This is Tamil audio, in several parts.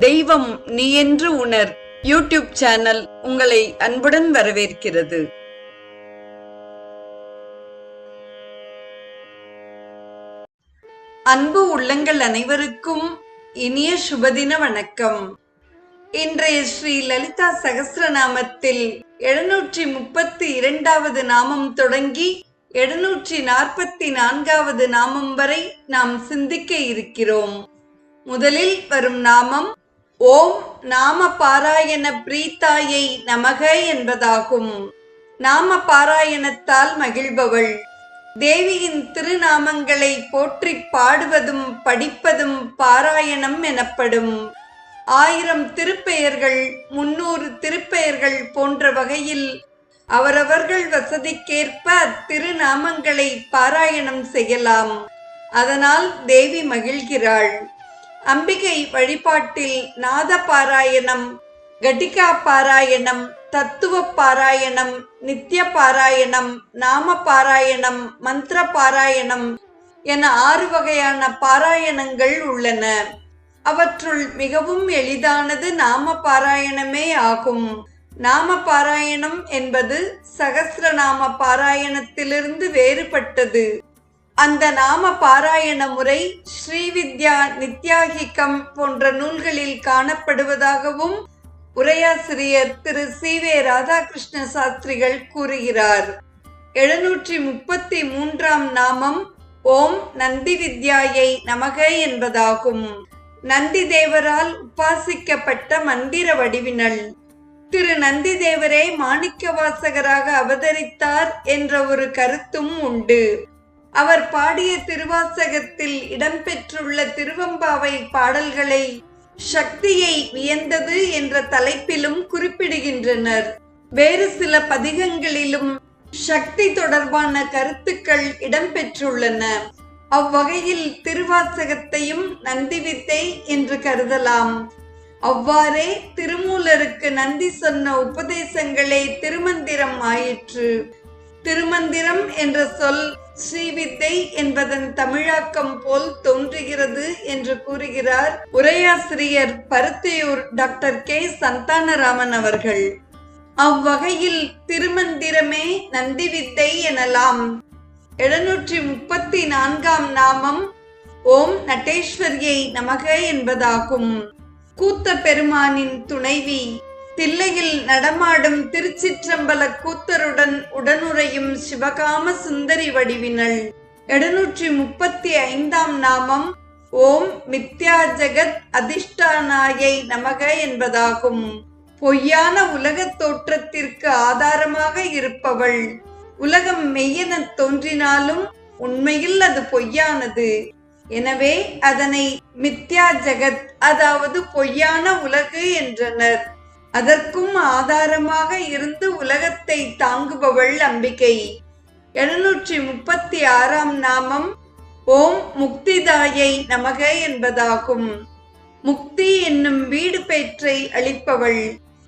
தெய்வம் நீ என்று உணர் யூடியூப் சேனல் உங்களை அன்புடன் வரவேற்கிறது. அன்பு உள்ளங்கள் அனைவருக்கும் இனிய சுபதின வணக்கம். இன்றைய ஸ்ரீ லலிதா சகஸ்ரநாமத்தில் 732வது நாமம் தொடங்கி 744வது நாமம் வரை நாம் சிந்திக்க இருக்கிறோம். முதலில் வரும் நாமம் ஓம் நாம பாராயண பிரீத்தாயை நமக என்பதாகும். நாம பாராயணத்தால் மகிழ்பவள். தேவியின் திருநாமங்களை போற்றி பாடுவதும் படிப்பதும் பாராயணம் எனப்படும். 1000 திருப்பெயர்கள் 300 திருப்பெயர்கள் போன்ற வகையில் அவரவர்கள் வசதிக்கேற்ப அத்திருநாமங்களை பாராயணம் செய்யலாம். அதனால் தேவி மகிழ்கிறாள். அம்பிகை வழிபாட்டில் நாத பாராயணம், கட்டிகா பாராயணம், தத்துவ பாராயணம், நித்திய பாராயணம், நாம பாராயணம், மந்திர பாராயணம் என 6 வகையான பாராயணங்கள் உள்ளன. அவற்றுள் மிகவும் எளிதானது நாம பாராயணமே ஆகும். நாம பாராயணம் என்பது சகஸ்ரநாம பாராயணத்திலிருந்து வேறுபட்டது. அந்த நாம பாராயண முறை ஸ்ரீவித்யா நித்யாகிகம் போன்ற நூல்களில் காணப்படுவதாகவும் உரையாசிரியர் திரு சி.வே. ராதாகிருஷ்ண சாஸ்திரிகள் கூறுகிறார். 733ஆம் நாமம் ஓம் நந்தி வித்யாயை நமக என்பதாகும். நந்தி தேவரால் உபாசிக்கப்பட்ட மந்திர வடிவினள். திரு நந்தி தேவரே மாணிக்கவாசகராக அவதரித்தார் என்ற ஒரு கருத்தும் உண்டு. அவர் பாடிய திருவாசகத்தில் இடம்பெற்றுள்ள திருவம்பாவை பாடல்களை சக்தியை வியந்தது என்ற தலைப்பிலும் குறிப்பிடுகின்றனர். வேறு சில பதிகங்களிலும் சக்தி தொடர்பான கருத்துக்கள் இடம்பெற்றுள்ளன. அவ்வகையில் திருவாசகத்தையும் நந்தி வித்தை என்று கருதலாம். அவ்வாறே திருமூலருக்கு நந்தி சொன்ன உபதேசங்களே திருமந்திரம் ஆயிற்று. திருமந்திரம் என்ற சொல் ஸ்ரீவித்தை என்பதன் தமிழாக்கம் போல் தோன்றுகிறது என்று கூறுகிறார் உரையாசிரியர் பருத்தியூர் டாக்டர் கே. சந்தானராமன் அவர்கள். அவ்வகையில் திருமந்திரமே நந்தி வித்தை எனலாம். 734ஆம் நாமம் ஓம் நட்டேஸ்வரியை நமக என்பதாகும். கூத்த பெருமானின் துணைவி, தில்லையில் நடமாடும் திருச்சிற்றம்பல கூத்தருடன் உடனுறையும் சிவகாம சுந்தரி வடிவினள். 735ஆம் நாமம் ஓம் மித்யா ஜெகத் அதிஷ்டானாயை நமக என்பதாகும். பொய்யான உலகத் தோற்றத்திற்கு ஆதாரமாக இருப்பவள். உலகம் மெய்யென தோன்றினாலும் உண்மையில் அது பொய்யானது. எனவே அதனை மித்யா ஜெகத், அதாவது பொய்யான உலகு என்றனர். அதற்கும் ஆதாரமாக இருந்து உலகத்தை தாங்குபவள் அம்பிகை. 736ஆம் நாமம் ஓம் முக்திதாயை நமக என்பதாகும். முக்தி என்னும் வீடு பேற்றை அளிப்பவள்.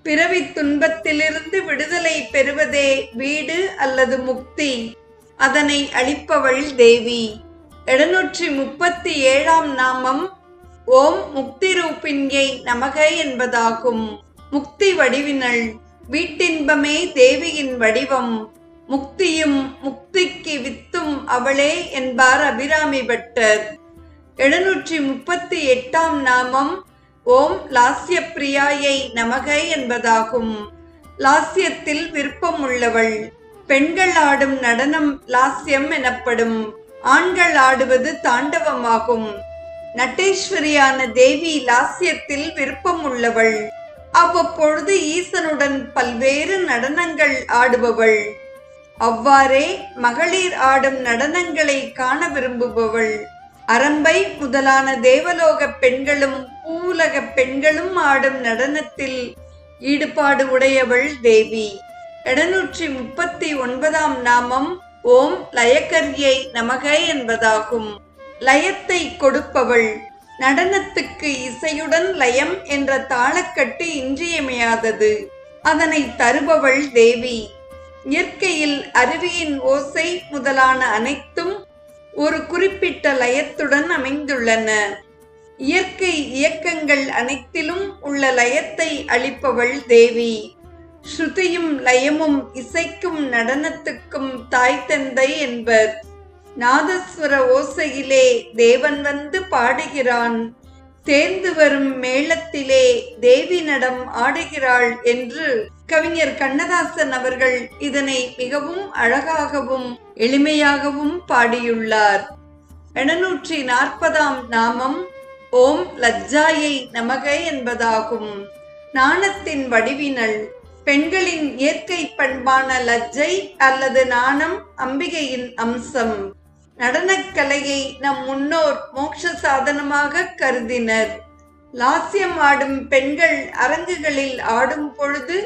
பிறவி துன்பத்திலிருந்து விடுதலை பெறுவதே வீடு அல்லது முக்தி. அதனை அளிப்பவள் தேவி. 737ஆம் நாமம் ஓம் முக்தி ரூபிண்யை நமக என்பதாகும். முக்தி வடிவினள். வீட்டின்பமே தேவியின் வடிவம். முக்தியும் முக்திக்கு வித்தும் அவளே என்பார் அபிராமி பட்டர். 738ஆம் நாமம் ஓம் லாஸ்ய பிரியாயை நமக என்பதாகும். லாஸ்யத்தில் விருப்பம் உள்ளவள். பெண்கள் ஆடும் நடனம் லாஸ்யம் எனப்படும். ஆண்கள் ஆடுவது தாண்டவமாகும். நட்டேஸ்வரியான தேவி லாஸ்யத்தில் விருப்பம் உள்ளவள். அவ்வப்பொழுது ஈசனுடன் பல்வேறு நடனங்கள் ஆடுபவள். அவ்வாறே மகளிர் ஆடும் நடனங்களை காண விரும்புபவள். அரம்பை முதலான தேவலோக பெண்களும் பூவுலக பெண்களும் ஆடும் நடனத்தில் ஈடுபாடு உடையவள் தேவி. 739ஆம் நாமம் ஓம் லயக்கரியை நமக என்பதாகும். லயத்தை கொடுப்பவள். நடனத்துக்கு இசையுடன் லயம் என்ற தாளக்கட்டு இன்றியமையாதது. அதனை தருபவள் தேவி. இயற்கையில் அருவியின் ஓசை முதலான அனைத்தும் ஒரு குறிப்பிட்ட லயத்துடன் அமைந்துள்ளன. இயற்கை இயக்கங்கள் அனைத்திலும் உள்ள லயத்தை அளிப்பவள் தேவி. ஸ்ருதியும் லயமும் இசைக்கும் நடனத்துக்கும் தாய் தந்தை என்பர். நாதஸ்வர ஓசையிலே தேவன் வந்து பாடுகிறான், தேர்ந்து வரும் மேளத்திலே தேவி நடம் ஆடுகிறாள் என்று கவிஞர் கண்ணதாசன் அவர்கள் இதனை மிகவும் அழகாகவும் எளிமையாகவும் பாடியுள்ளார். 740ஆம் நாமம் ஓம் லஜ்ஜாயை நமக என்பதாகும். நாணத்தின் வடிவினள். பெண்களின் இயற்கை பண்பான லஜ்ஜை அல்லது நாணம் அம்பிகையின் அம்சம். நடனக்கலையை நம் முன்னோர் மோட்ச சாதனமாக கருதினர். லாஸ்யம் ஆடும் பெண்கள் அரங்குகளில் ஆடும் பொழுது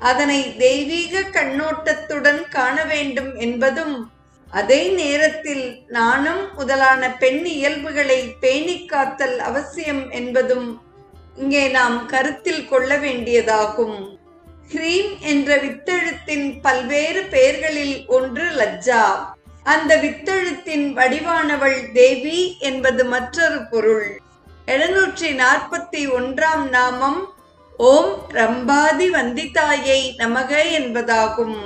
அதனை தெய்வீக கண்ணோட்டத்துடன் காண வேண்டும் என்பதும், அதே நேரத்தில் நாணம் முதலான பெண் இயல்புகளை பேணி காத்தல் அவசியம் என்பதும் இங்கே நாம் கருத்தில் கொள்ள வேண்டியதாகும். ஹ்ரீம் என்ற வித்தெழுத்தின் பல்வேறு பெயர்களில் ஒன்று லஜ்ஜா. அந்த வித்தெழுத்தின் வடிவானவள் தேவி என்பது மற்றொரு பொருள். 741ஆம் நாமம் ஓம் ரம்பாதி வந்திதாயை நமக என்பதாகும்.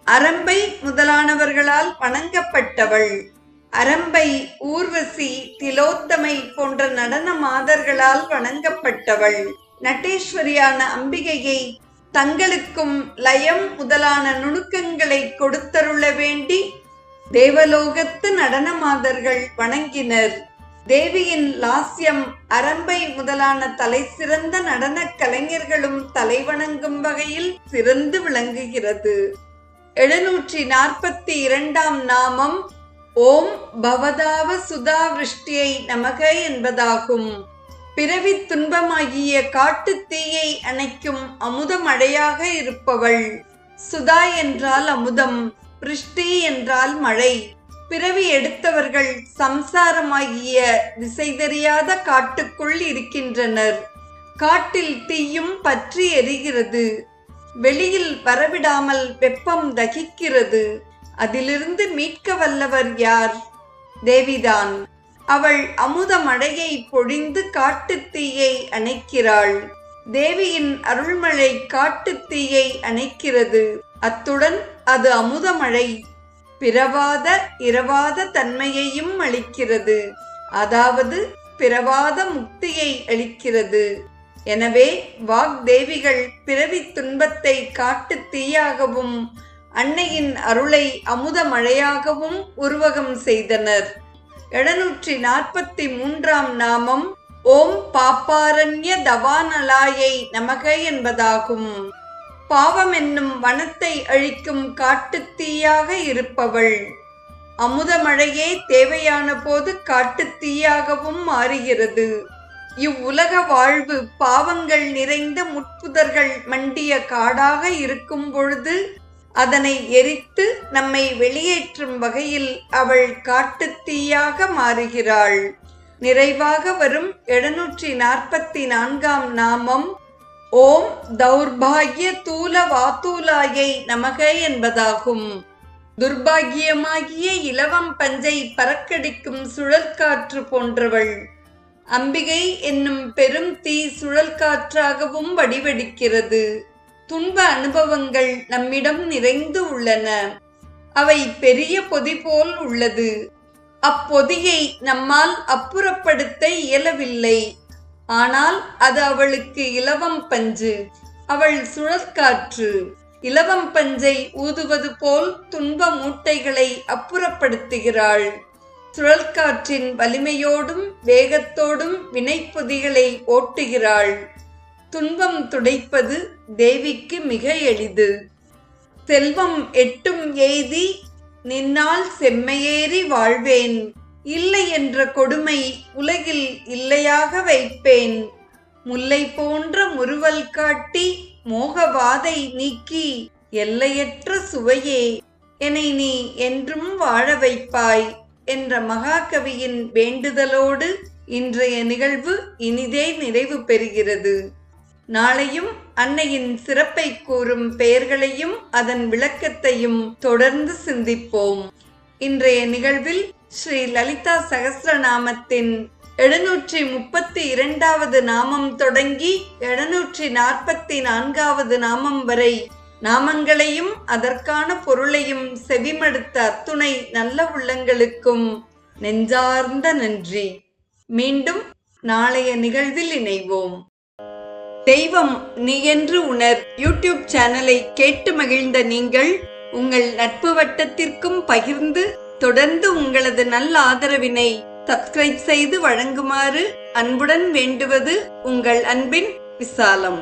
அரம்பை முதலானவர்களால் வணங்கப்பட்டவள். அரம்பை, ஊர்வசி, திலோத்தமை போன்ற நடன மாதர்களால் வணங்கப்பட்டவள். நட்டேஸ்வரியான அம்பிகையை தங்களுக்கும் லயம் முதலான நுணுக்கங்களை கொடுத்தருள வேண்டி தேவலோகத்து நடன மாதர்கள் வணங்கினர். தேவியின் லாஸ்யம் அரம்பை முதலான தலை சிறந்த நடன கலைஞர்களும் தலைவணங்கும் வகையில் சிறந்து விளங்குகிறது. 742ஆம் நாமம் ஓம் பவதாவ சுதா விருஷ்டியை நமக என்பதாகும். பிறவி துன்பமாகிய காட்டு தீயை அணைக்கும் அமுத மழையாக இருப்பவள். சுதா என்றால் அமுதம், விருஷ்டி என்றால் மழை. பிறவி எடுத்தவர்கள் சம்சாரமாகிய திசை தெரியாத காட்டுக்குள் இருக்கின்றனர். காட்டில் தீயும் பற்றி எரிகிறது. வெளியில் வரவிடாமல் வெப்பம் தகிக்கிறது. அதிலிருந்து மீட்க வல்லவர் யார்? தேவிதான். அவள் அமுத மழையை பொழிந்து காட்டு தீயை அணைக்கிறாள். தேவியின் அருள்மழை காட்டு தீயை அணைக்கிறது. அத்துடன் அது அமுதமழை பிறவாத இரவாத தன்மையையும் அளிக்கிறது. அதாவது பிறவாத முக்தியை அளிக்கிறது. எனவே வாக்தேவிகள் பிறவி துன்பத்தை காட்டு தீயாகவும் அன்னையின் அருளை அமுத மழையாகவும் உருவகம் செய்தனர். 743ஆம் நாமம் ஓம் பாப்பாரண்ய தவானலாயை நமக என்பதாகும். பாவம் என்னும் வனத்தை அழிக்கும் காட்டுத்தீயாக இருப்பவள். அமுதமழையே தேவையான போது காட்டுத்தீயாகவும் மாறுகிறது. இவ்வுலக வாழ்வு பாவங்கள் நிறைந்த முட்புதர்கள் மண்டிய காடாக இருக்கும் பொழுது அதனை எரித்து நம்மை வெளியேற்றும் வகையில் அவள் காட்டுத்தீயாக மாறுகிறாள். நிறைவாக வரும் 744ஆம் நாமம் ஓம் தௌர்பாகிய தூல வாத்தூலாயை நமக என்பதாகும். துர்பாகியமாகிய இலவம் பஞ்சை பறக்கடிக்கும் சுழற்காற்று போன்றவள். அம்பிகை என்னும் பெரும் தீ சுழற்காற்றாகவும் வடிவெடுக்கிறது. துன்ப அனுபவங்கள் நம்மிடம் நிறைந்து உள்ளன. அவை பெரிய பொதி போல் உள்ளது. அப்பொதியை நம்மால் அப்புறப்படுத்த இயலவில்லை. ஆனால் அது அவளுக்கு இலவம் பஞ்சு. அவள் சுழற்காற்று. இலவம் பஞ்சை ஊதுவது போல் துன்ப மூட்டைகளை அப்புறப்படுத்துகிறாள். சுழற்காற்றின் வலிமையோடும் வேகத்தோடும் வினைப்பொதிகளை ஓட்டுகிறாள். துன்பம் துடைப்பது தேவிக்கு மிக எளிது. செல்வம் எட்டும் எய்தி நின்னால் செம்மையேறி வாழ்வேன். இல்லை என்ற கொடுமை உலகில் இல்லையாக வைப்பேன். முல்லை போன்ற முறுவல் காட்டி மோகவாதை நீக்கி எல்லையற்ற சுவையே என்னை நீ என்றும் வாழ வைப்பாய் என்ற மகாகவியின் வேண்டுதலோடு இன்றைய நிகழ்வு இனிதே நிறைவு பெறுகிறது. நாளையும் அன்னையின் சிறப்பை கூறும் பெயர்களையும் அதன் விளக்கத்தையும் தொடர்ந்து சிந்திப்போம். இன்றைய நிகழ்வில் ஸ்ரீ லலிதா சகஸ்ரநாமத்தின் 732வது நாமம் தொடங்கி 744வது நாமம் வரை நாமங்களையும் அதற்கான பொருளையும் செவிமடுத்த அத்துணை நல்ல உள்ளங்களுக்கும் நெஞ்சார்ந்த நன்றி. மீண்டும் நாளைய நிகழ்வில் இணைவோம். தெய்வம் நீ என்று உணர் யூடியூப் சேனலை கேட்டு மகிழ்ந்த நீங்கள் உங்கள் நட்பு வட்டத்திற்கும் பகிர்ந்து தொடர்ந்து உங்களது நல்ல ஆதரவினை சப்ஸ்கிரைப் செய்து வழங்குமாறு அன்புடன் வேண்டுவது உங்கள் அன்பின் விசாலம்.